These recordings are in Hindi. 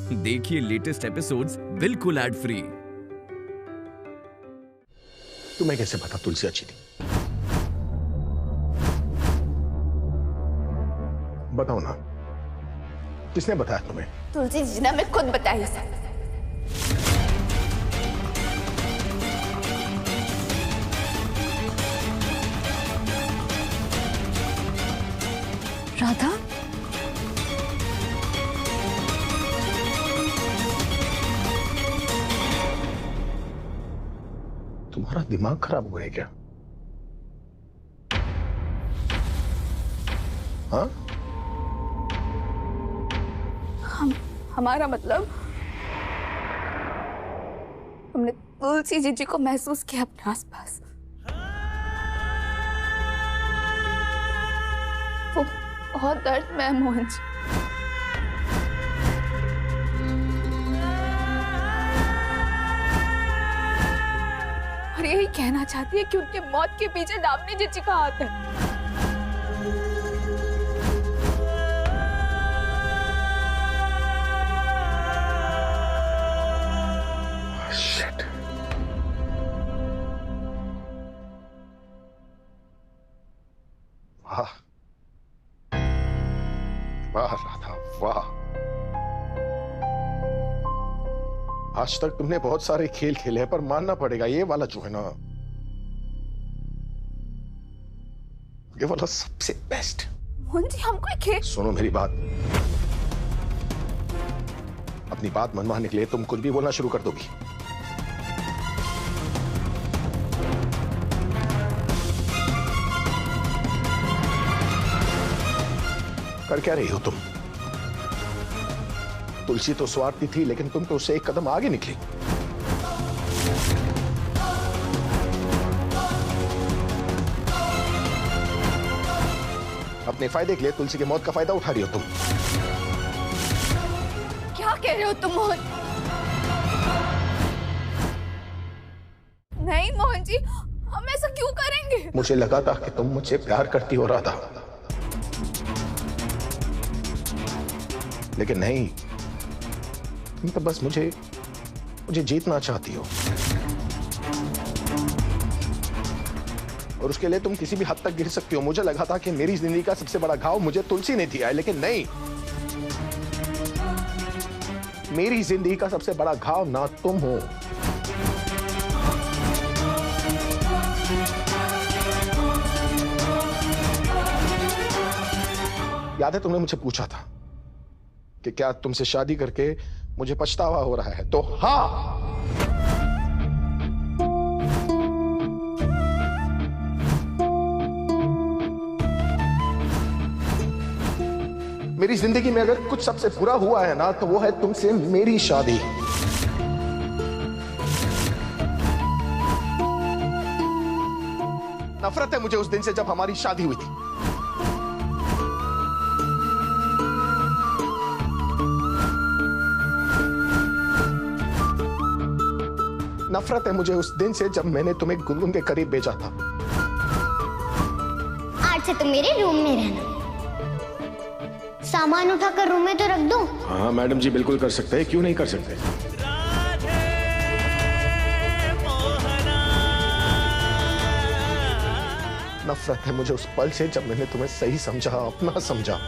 देखिए लेटेस्ट एपिसोड्स बिल्कुल एड फ्री। तुम्हें कैसे पता तुलसी अच्छी थी? बताओ ना, किसने बताया तुम्हें? तुलसी जी ने हमें खुद बताया सर। राधा, तुम्हारा दिमाग खराब हुआ है क्या? हाँ? हमारा मतलब हमने तुलसी जी को महसूस किया अपने आसपास। वो बहुत दर्द में है मोहन जी। और यही कहना चाहती है कि उनके मौत के पीछे दामिनी जी का हाथ है। Shit. वाह वाह राधा वाह, आज तक तुमने बहुत सारे खेल खेले हैं, पर मानना पड़ेगा ये वाला जो है ना, ये वाला सबसे बेस्ट। मोहन जी हम कोई खेल। सुनो मेरी बात, अपनी बात मनवाने के लिए तुम कुछ भी बोलना शुरू कर दोगी। कर क्या रही हो तुम? तुलसी तो स्वार्थी थी, लेकिन तुम तो उससे एक कदम आगे निकली। अपने फायदे के लिए तुलसी की मौत का फायदा उठा रही हो तुम। क्या कह रहे हो तुम मोहन? नहीं मोहन जी, हम ऐसा क्यों करेंगे? मुझे लगा था कि तुम मुझसे प्यार करती हो राधा, लेकिन नहीं, तुम तो बस मुझे जीतना चाहती हो, और उसके लिए तुम किसी भी हद तक गिर सकती हो। मुझे लगा था कि मेरी जिंदगी का सबसे बड़ा घाव मुझे तुलसी ने दिया है, लेकिन नहीं, मेरी जिंदगी का सबसे बड़ा घाव ना तुम हो। याद है तुमने मुझे पूछा था कि क्या तुमसे शादी करके मुझे पछतावा हो रहा है? तो हाँ, मेरी जिंदगी में अगर कुछ सबसे बुरा हुआ है ना, तो वो है तुमसे मेरी शादी। नफरत है मुझे उस दिन से जब हमारी शादी हुई थी। नफरत है मुझे उस दिन से जब मैंने तुम्हें गुनगुन के करीब भेजा था। आज से तुम मेरे रूम में रहना। सामान उठाकर रूम में तो रख दो। हाँ मैडम जी, बिल्कुल कर सकते हैं, क्यों नहीं कर सकते। नफरत है मुझे उस पल से जब मैंने तुम्हें सही समझा, अपना समझा।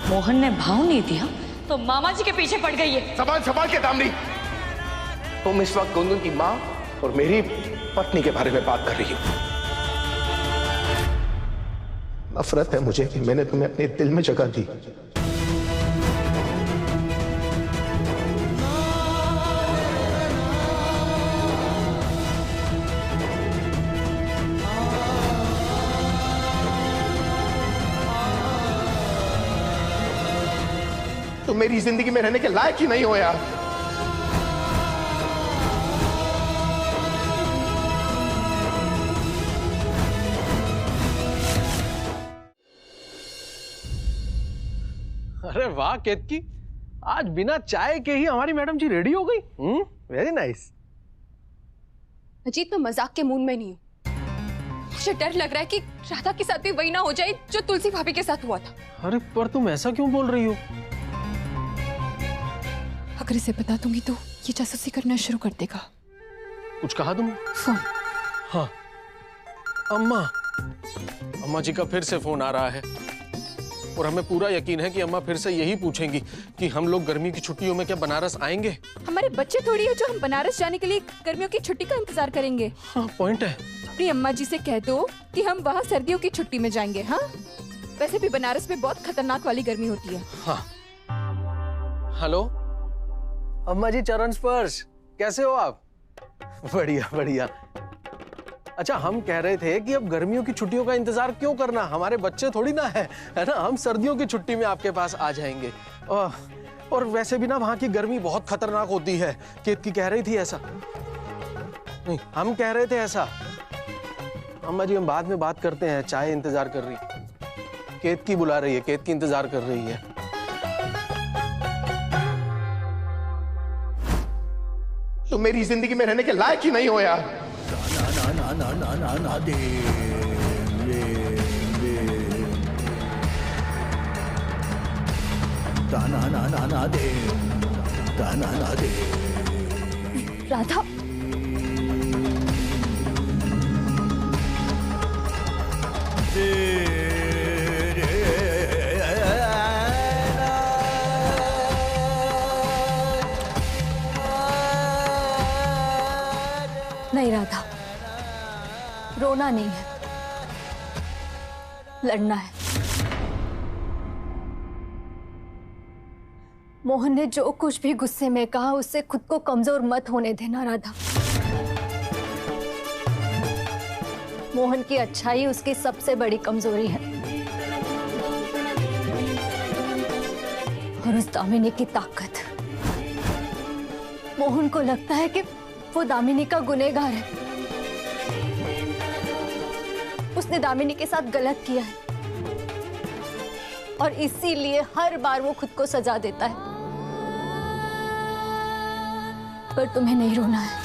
मोहन ने भाव नहीं दिया तो मामा जी के पीछे पड़ गई है। सवाल सवाल के दामनी, तुम इस वक्त गुनगुन की माँ और मेरी पत्नी के बारे में बात कर रही हो। नफरत है मुझे कि मैंने तुम्हें अपने दिल में जगह दी। तुम मेरी जिंदगी में रहने के लायक ही नहीं हो यार। अरे वाह केतकी, आज बिना चाय के ही हमारी मैडम जी रेडी हो गई। Very nice. अजीत, मैं मजाक के मूड में नहीं हूँ। मुझे डर लग रहा है कि राधा के साथ भी वही ना हो जाए जो तुलसी भाभी के साथ हुआ था। अरे पर तुम ऐसा क्यों बोल रही हो? अगर इसे बता दूंगी तो ये जासूसी करना शुरू कर देगा। कुछ कहा तुमने? फोन। हाँ अम्मा, अम्मा जी का फिर से फोन आ रहा है और हमें पूरा यकीन है कि अम्मा फिर से यही पूछेंगी कि हम लोग गर्मी की छुट्टियों में क्या बनारस आएंगे। हमारे बच्चे थोड़ी है जो हम बनारस जाने के लिए गर्मियों की छुट्टी का इंतजार करेंगे। हाँ पॉइंट है। अपनी अम्मा जी से कह दो कि हम वहाँ सर्दियों की छुट्टी में जाएंगे। हाँ वैसे भी बनारस में बहुत खतरनाक वाली गर्मी होती है। हाँ हेलो अम्मा जी, चरण स्पर्श, कैसे हो आप? बढ़िया बढ़िया। अच्छा, हम कह रहे थे कि अब गर्मियों की छुट्टियों का इंतजार क्यों करना, हमारे बच्चे थोड़ी ना है ना, हम सर्दियों की छुट्टी में आपके पास आ जाएंगे। और वैसे भी ना वहां की गर्मी बहुत खतरनाक होती है। केतकी कह रही थी ऐसा। नहीं, हम कह रहे थे ऐसा। अम्मा जी हम बाद में बात करते हैं, चाय इंतजार कर रही। केतकी बुला रही है, केतकी इंतजार कर रही है। तुम मेरी जिंदगी में रहने के लायक ही नहीं हो यार। ना दे राधा, नहीं राधा, रोना नहीं है, लड़ना है। मोहन ने जो कुछ भी गुस्से में कहा उससे खुद को कमजोर मत होने देना राधा। मोहन की अच्छाई उसकी सबसे बड़ी कमजोरी है और उस दामिनी की ताकत। मोहन को लगता है कि वो दामिनी का गुनहगार है, उसने दामिनी के साथ गलत किया है और इसीलिए हर बार वो खुद को सजा देता है। पर तुम्हें नहीं रोना है।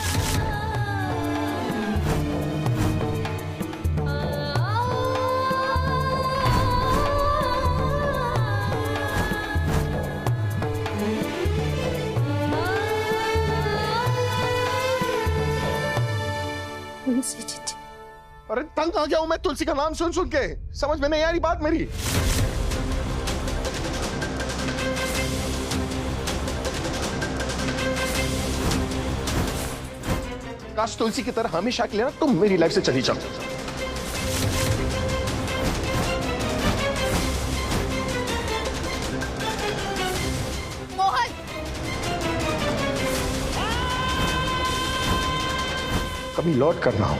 अरे तंग आ गया हूं मैं तुलसी का नाम सुन सुन के, समझ में नहीं आ रही बात मेरी। काश तुलसी की तरह हमेशा के लिए ना तुम मेरी लाइफ से चली जाओ। मोहन, कभी लौट कर ना हो।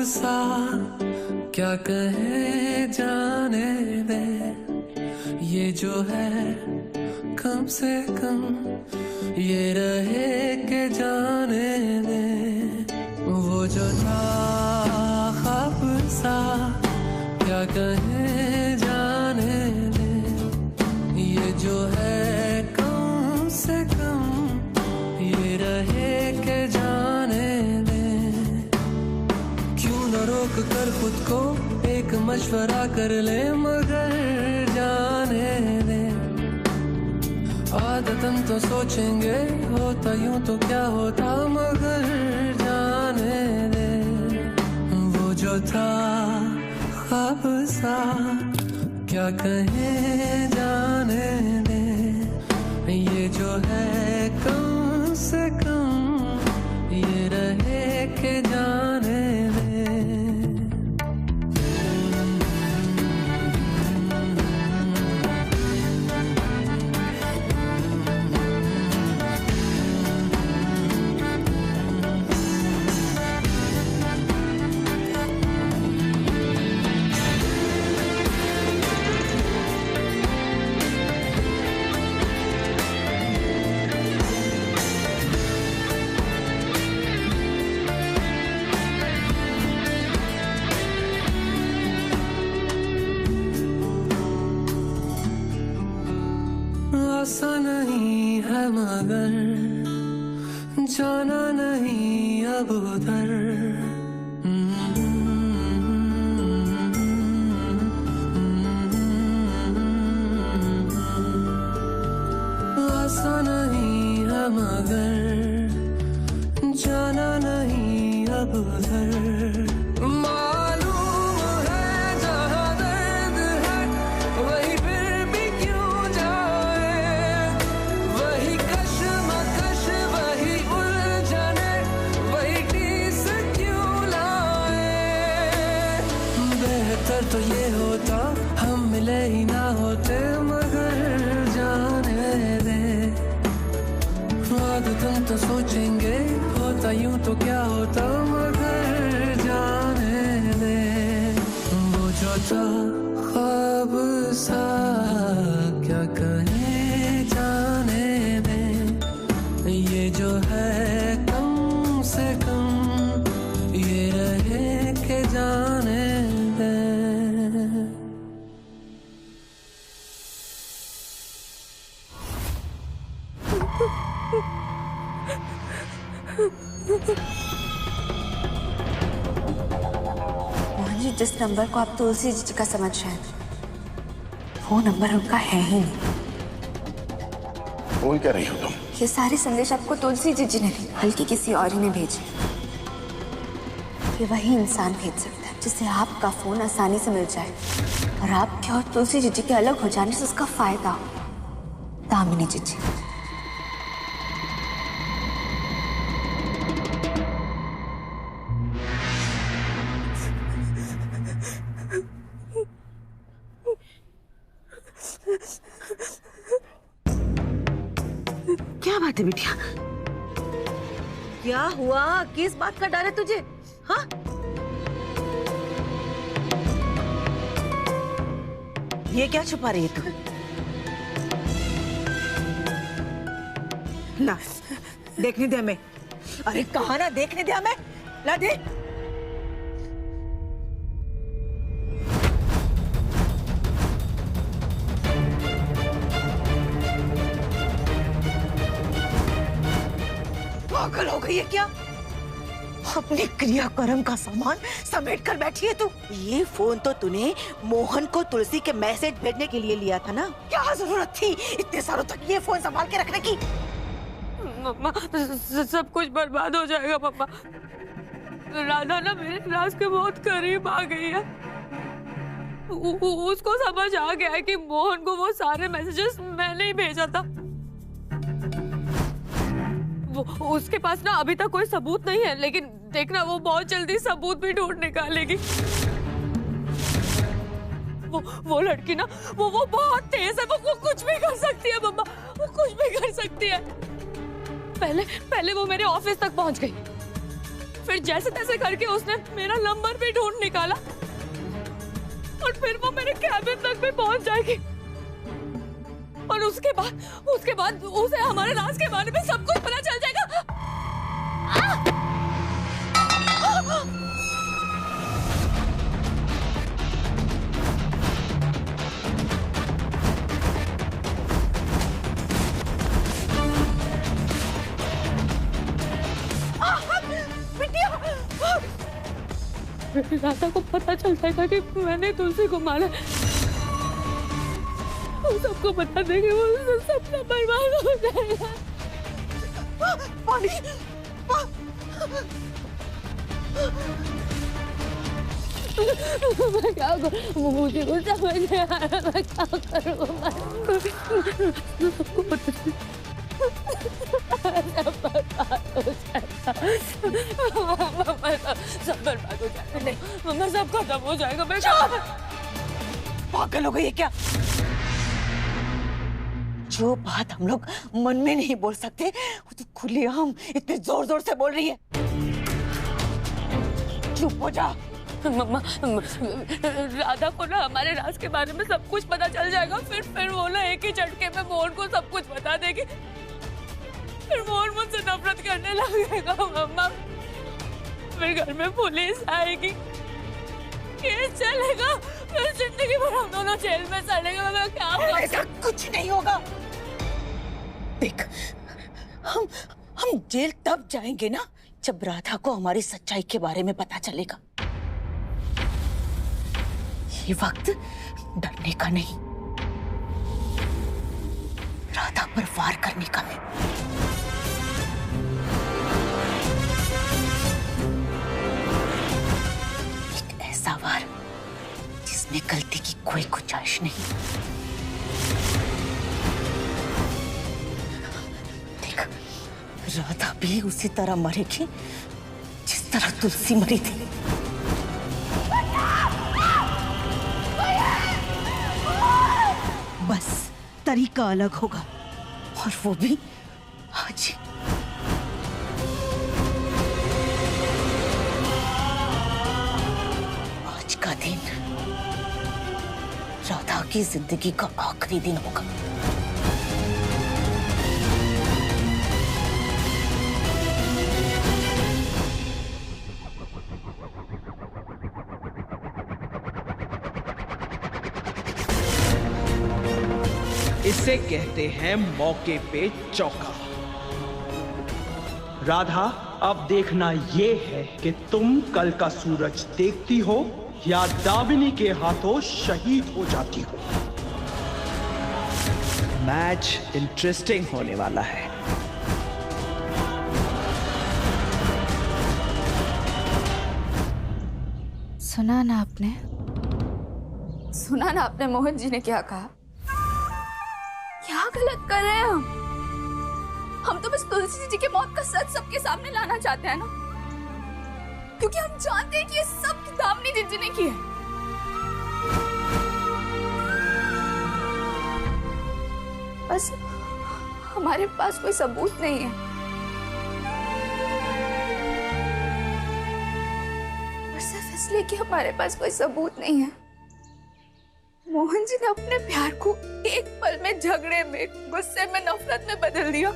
सा क्या कहे जाने दे, ये जो है कम से कम ये रहे के जाने दे। वो जो था ख्वाब सा क्या कहे जाने दे, ये जो है कम से कम ये रहे के जाने दे। क्यों न रोक कर खुद को एक मशवरा कर ले, मगर जाने दे। आदतन तो सोचेंगे होता यूं तो क्या होता, मगर जाने दे। वो जो था ख्वाब सा क्या कहे जाने दे, ये जो है कम से कम ये रहे के जाने दे। मगर जाना नहीं अब उधर। आसान नहीं है मगर जाना नहीं अब उधर। मालूम है जहाँ दर्द है वही फिर भी क्यों जाए, वही कश्मकश वही उलझने वही टीस क्यों लाए। बेहतर तो ये होता हम मिले ही ना होते, मगर जाने दे। बाद तुम तो सोचेंगे होता यूं तो क्या होता, मगर जाने दे। वो जो था ख्वाब सा क्या कहे जाने दे। ये जो है कम से कम ये रहे के जाने दे। मोहन जी, जिस नंबर को आप तुलसी जी का समझ रहे हैं वो नंबर उनका है ही नहीं। बोल क्या रही हो तुम? ये सारे संदेश आपको तुलसी जी ने नहीं बल्कि किसी और ही ने भेजे। ये वही इंसान भेज सकता है जिससे आपका फोन आसानी से मिल जाए और आपके और तुलसी जी के अलग हो जाने से उसका फायदा हो। दामिनी जी। क्या बात है बिटिया? क्या हुआ? किस बात का डर है तुझे? हाँ? ये क्या छुपा रही है तू? ला, देखने दे हमें। अरे कहा ना देखने दे हमें। ला दे। पागल हो गई है क्या? अपने क्रियाकर्म का सामान समेट कर बैठी है तू। ये फोन तो तूने मोहन को तुलसी के मैसेज भेजने के लिए लिया था ना? क्या जरूरत थी इतने सालों तक ये फोन संभाल के रखने की? मम्मा, सब कुछ बर्बाद हो जाएगा मम्मा। राधा ना मेरे राज के बहुत करीब आ गई है। उसको समझ आ गया है कि मोहन को वो सारे मैसेजेस मैंने ही भेजा था। उसके पास ना अभी तक कोई सबूत नहीं है, लेकिन देखना वो बहुत जल्दी सबूत भी ढूंढ निकालेगी। वो लड़की ना वो बहुत तेज है। वो कुछ भी कर सकती है मम्मा, वो कुछ भी कर सकती है। पहले वो मेरे ऑफिस तक पहुंच गई, फिर जैसे तैसे करके उसने मेरा नंबर भी ढूंढ निकाला और फिर वो मेरे कैबिन तक भी पहुंच जाएगी। और उसके बाद उसे हमारे राज के बारे में सब कुछ पता चल जाएगा। राधा को पता चल जाएगा कि मैंने तुलसी को मारा। वो सबको बता देंगे, वो सपना बर्बाद हो जाएगा। पानी, मैं क्या करूं? मुझे कुछ समझ नहीं आ रहा, मैं क्या करूं? सबको पता सब बर्बाद हो जाएगा। सब बर्बाद हो जाएगा। नहीं मम्मा, सब खत्म हो जाएगा। मैं पागल हो गई है क्या? जो बात हम लोग मन में नहीं बोल सकते वो तो खुलेआम इतने जोर जोर से बोल रही है। चुप हो जा। मम्मा, राधा को ना हमारे राज के बारे में सब कुछ पता चल जाएगा। फिर वो ना एक ही झटके में मोहन को सब कुछ बता देगी। फिर मोहन मुझसे नफरत करने लगेगा मम्मा। फिर घर में पुलिस आएगी, केस चलेगा, फिर जिंदगी भर हम दोनों जेल में सड़ेगा। मैं क्या करूं? ऐसा कुछ नहीं होगा। देख, हम जेल तब जाएंगे ना जब राधा को हमारी सच्चाई के बारे में पता चलेगा। ये वक्त डरने का नहीं, राधा पर वार करने का है। एक ऐसा वार जिसमें गलती की कोई गुंजाइश नहीं। देख, राधा भी उसी तरह मरेगी जिस तरह तुलसी मरी थी। बस तरीका अलग होगा, और वो भी आज ही। आज का दिन राधा की जिंदगी का आखिरी दिन होगा। इसे कहते हैं मौके पे चौका। राधा, अब देखना ये है कि तुम कल का सूरज देखती हो या दामिनी के हाथों शहीद हो जाती हो। मैच इंटरेस्टिंग होने वाला है। सुना ना आपने? सुना ना आपने मोहन जी ने क्या कहा? क्या गलत कर रहे हैं हम तो बस तुलसी जी की मौत का सच सबके सामने लाना चाहते हैं ना, क्योंकि हम जानते हैं कि ये सब दामिनी जिज्जी ने की है। बस हमारे पास कोई सबूत नहीं है। और सिर्फ इसलिए कि हमारे पास कोई सबूत नहीं है, मोहन जी ने अपने प्यार को एक पल में झगड़े में, गुस्से में, नफरत में बदल दिया।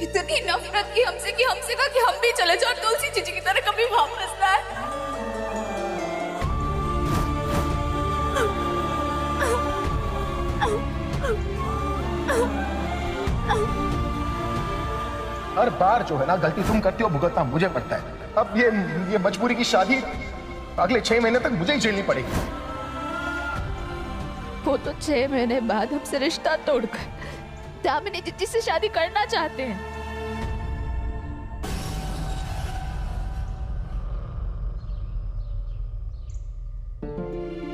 इतनी नफरत की हमसे कि हमसे कहा कि हम भी चले जाओ, तुलसी जीजी की तरह कभी वापस ना आए। हर बार जो है ना गलती तुम करती हो, भुगतना मुझे पड़ता है। अब ये मजबूरी की शादी अगले 6 महीने तक मुझे ही झेलनी पड़ेगी। वो तो 6 महीने बाद हमसे रिश्ता तोड़कर दामिनी जिज्जी से शादी करना चाहते हैं।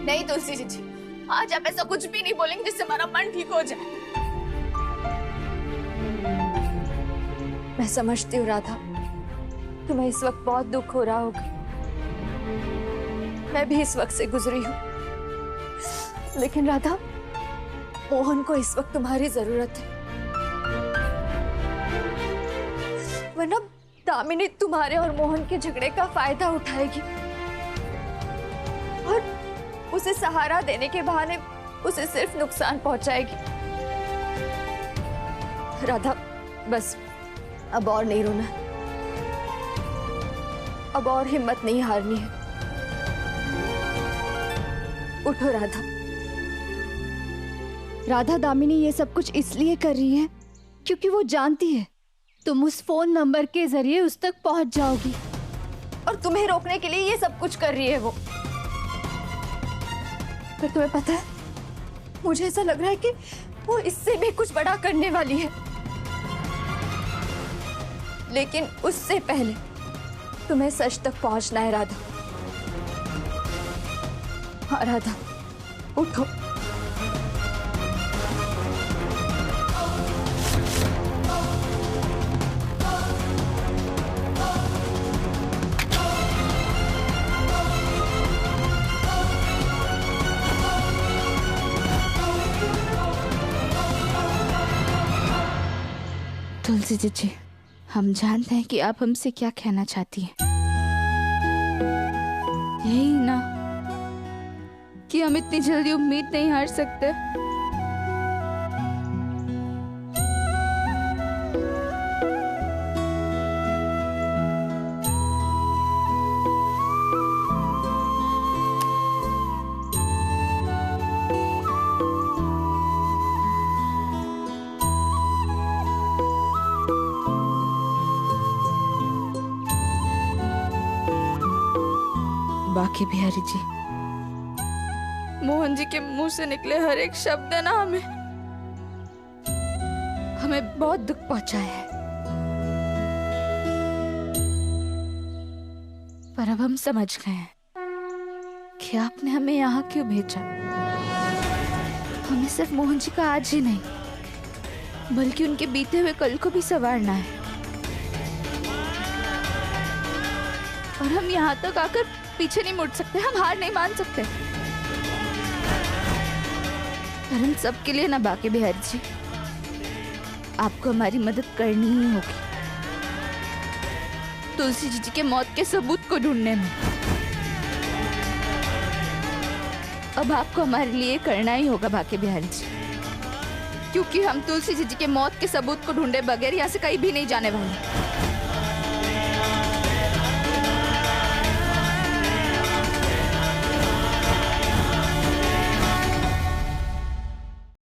नहीं तुलसी जीजी, आज आप ऐसा कुछ भी नहीं बोलेंगे जिससे हमारा मन ठीक हो जाए। मैं समझती हूँ राधा, तुम्हें इस वक्त बहुत दुख हो रहा होगा। मैं भी इस वक्त से गुजरी हूँ, लेकिन राधा, मोहन को इस वक्त तुम्हारी जरूरत है, वरना दामिनी तुम्हारे और मोहन के झगड़े का फायदा उठाएगी और उसे सहारा देने के बहाने उसे सिर्फ नुकसान पहुंचाएगी। राधा, बस अब और नहीं रोना, अब और हिम्मत नहीं हारनी है। उठो राधा। राधा, दामिनी ये सब कुछ इसलिए कर रही है क्योंकि वो जानती है तुम उस फोन नंबर के जरिए उस तक पहुंच जाओगी, और तुम्हें रोकने के लिए ये सब कुछ कर रही है वो। पर तुम्हें पता है, मुझे ऐसा लग रहा है कि वो इससे भी कुछ बड़ा करने वाली है। लेकिन उससे पहले तुम्हें सच तक पहुंचना है राधा। हाँ राधा, उठो। तुलसी जीजी, हम जानते हैं कि आप हमसे क्या कहना चाहती हैं। यही ना कि हम इतनी जल्दी उम्मीद नहीं हार सकते। बाकी बिहारी जी, मोहन जी के मुंह से निकले हर एक शब्द है ना हमें बहुत दुख पहुंचाया है। पर अब हम समझ गए हैं कि आपने हमें यहाँ क्यों भेजा। हमें सिर्फ मोहन जी का आज ही नहीं, बल्कि उनके बीते हुए कल को भी संवारना है। और हम यहाँ तक आकर पीछे नहीं मुड़ सकते, हम हार नहीं मान सकते। पर हम सबके लिए ना बाकी बिहारी जी, आपको हमारी मदद करनी ही होगी तुलसी जी के मौत के सबूत को ढूंढने में। अब आपको हमारे लिए करना ही होगा बाकी बिहारी जी, क्योंकि हम तुलसी जी के मौत के सबूत को ढूंढे बगैर यहाँ से कहीं भी नहीं जाने वाले।